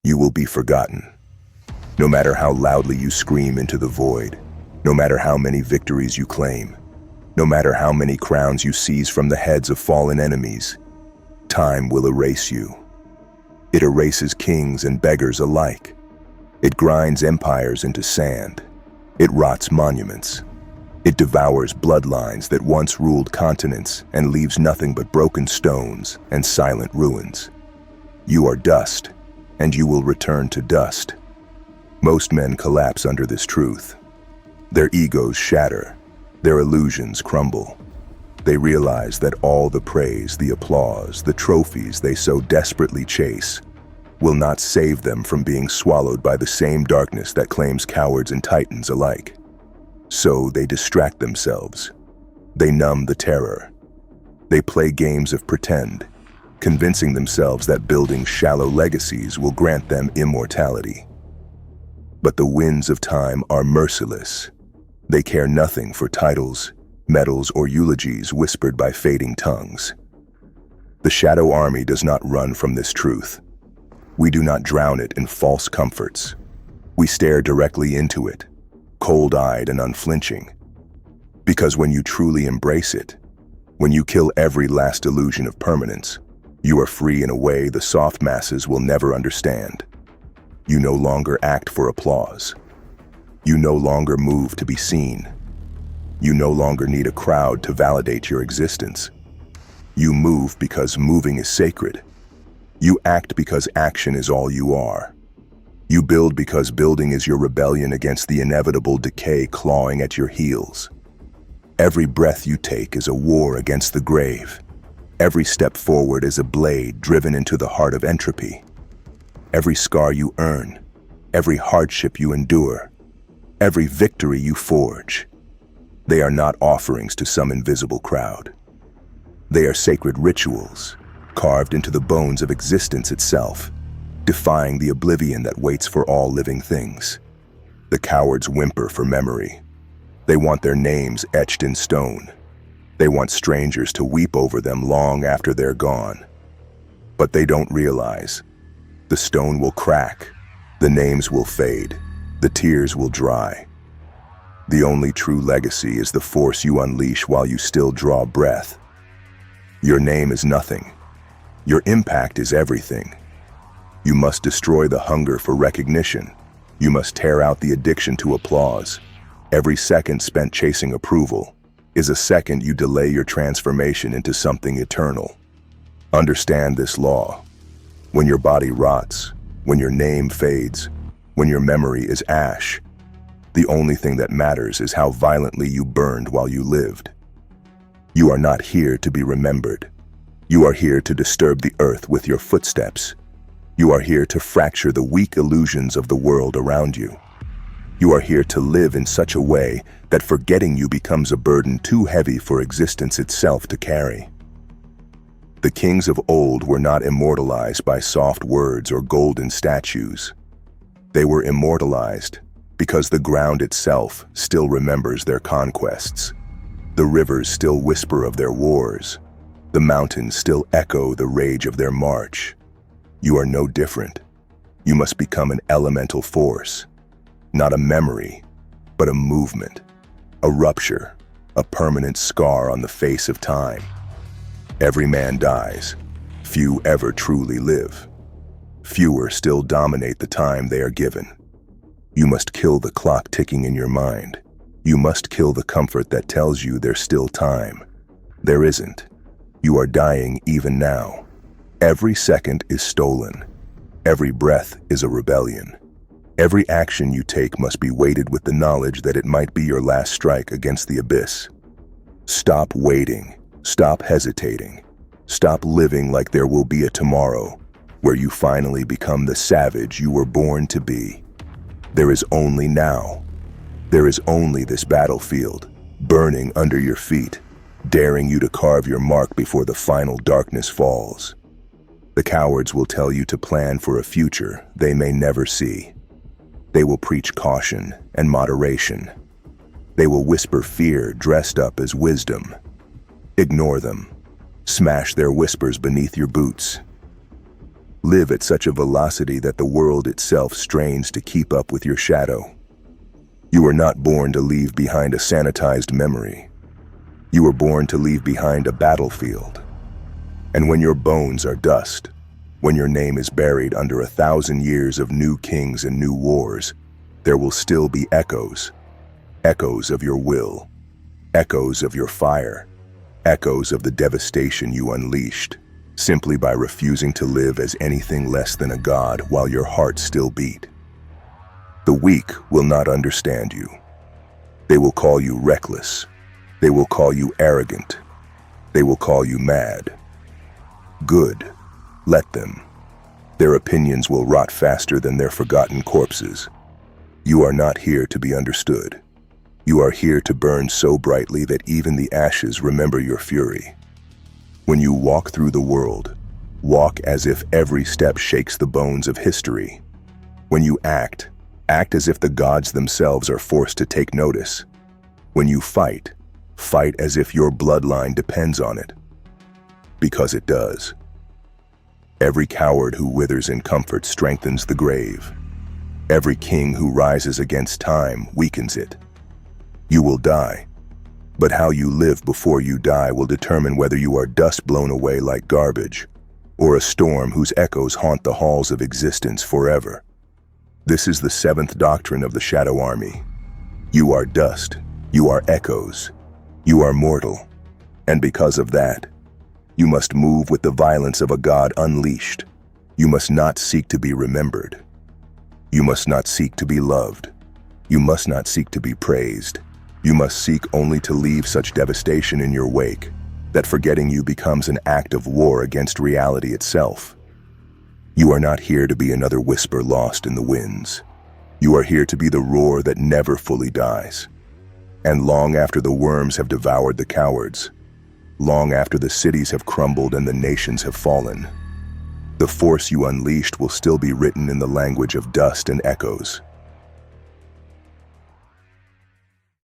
You will be forgotten. No matter how loudly you scream into the void, no matter how many victories you claim, no matter how many crowns you seize from the heads of fallen enemies, time will erase you. It erases kings and beggars alike. It grinds empires into sand. It rots monuments. It devours bloodlines that once ruled continents and leaves nothing but broken stones and silent ruins. You are dust, and you will return to dust. Most men collapse under this truth. Their egos shatter. Their illusions crumble. They realize that all the praise, the applause, the trophies they so desperately chase will not save them from being swallowed by the same darkness that claims cowards and titans alike. So they distract themselves. They numb the terror. They play games of pretend, convincing themselves that building shallow legacies will grant them immortality. But the winds of time are merciless. They care nothing for titles, medals, or eulogies whispered by fading tongues. The Shadow Army does not run from this truth. We do not drown it in false comforts. We stare directly into it, cold-eyed and unflinching. Because when you truly embrace it, when you kill every last illusion of permanence, you are free in a way the soft masses will never understand. You no longer act for applause. You no longer move to be seen. You no longer need a crowd to validate your existence. You move because moving is sacred. You act because action is all you are. You build because building is your rebellion against the inevitable decay clawing at your heels. Every breath you take is a war against the grave. Every step forward is a blade driven into the heart of entropy. Every scar you earn, every hardship you endure, every victory you forge, they are not offerings to some invisible crowd. They are sacred rituals, carved into the bones of existence itself, defying the oblivion that waits for all living things. The cowards whimper for memory. They want their names etched in stone. They want strangers to weep over them long after they're gone. But they don't realize the stone will crack, the names will fade, the tears will dry. The only true legacy is the force you unleash while you still draw breath. Your name is nothing. Your impact is everything. You must destroy the hunger for recognition. You must tear out the addiction to applause. Every second spent chasing approval is a second you delay your transformation into something eternal. Understand this law. When your body rots, when your name fades, when your memory is ash, the only thing that matters is how violently you burned while you lived. You are not here to be remembered. You are here to disturb the earth with your footsteps. You are here to fracture the weak illusions of the world around you. You are here to live in such a way that forgetting you becomes a burden too heavy for existence itself to carry. The kings of old were not immortalized by soft words or golden statues. They were immortalized because the ground itself still remembers their conquests. The rivers still whisper of their wars. The mountains still echo the rage of their march. You are no different. You must become an elemental force. Not a memory, but a movement, a rupture, a permanent scar on the face of time. Every man dies. Few ever truly live. Fewer still dominate the time they are given. You must kill the clock ticking in your mind. You must kill the comfort that tells you there's still time. There isn't. You are dying even now. Every second is stolen. Every breath is a rebellion. Every action you take must be weighted with the knowledge that it might be your last strike against the abyss. Stop waiting. Stop hesitating. Stop living like there will be a tomorrow where you finally become the savage you were born to be. There is only now. There is only this battlefield, burning under your feet, daring you to carve your mark before the final darkness falls. The cowards will tell you to plan for a future they may never see. They will preach caution and moderation. They will whisper fear dressed up as wisdom. Ignore them. Smash their whispers beneath your boots. live at such a velocity that the world itself strains to keep up with your shadow. You are not born to leave behind a sanitized memory. You were born to leave behind a battlefield. And when your bones are dust, when your name is buried under 1,000 years of new kings and new wars, there will still be echoes. Echoes of your will, echoes of your fire, echoes of the devastation you unleashed, simply by refusing to live as anything less than a god while your heart still beat. The weak will not understand you. They will call you reckless. They will call you arrogant. They will call you mad. Good. Let them. Their opinions will rot faster than their forgotten corpses. You are not here to be understood. You are here to burn so brightly that even the ashes remember your fury. When you walk through the world, walk as if every step shakes the bones of history. When you act as if the gods themselves are forced to take notice. When you fight as if your bloodline depends on it. Because it does. Every coward who withers in comfort strengthens the grave. Every king who rises against time weakens it. You will die, but how you live before you die will determine whether you are dust blown away like garbage, or a storm whose echoes haunt the halls of existence forever. This is the seventh doctrine of the Shadow Army. You are dust, you are echoes, you are mortal, and because of that, you must move with the violence of a god unleashed. You must not seek to be remembered. You must not seek to be loved. You must not seek to be praised. You must seek only to leave such devastation in your wake that forgetting you becomes an act of war against reality itself. You are not here to be another whisper lost in the winds. You are here to be the roar that never fully dies. And long after the worms have devoured the cowards, long after the cities have crumbled and the nations have fallen, the force you unleashed will still be written in the language of dust and echoes.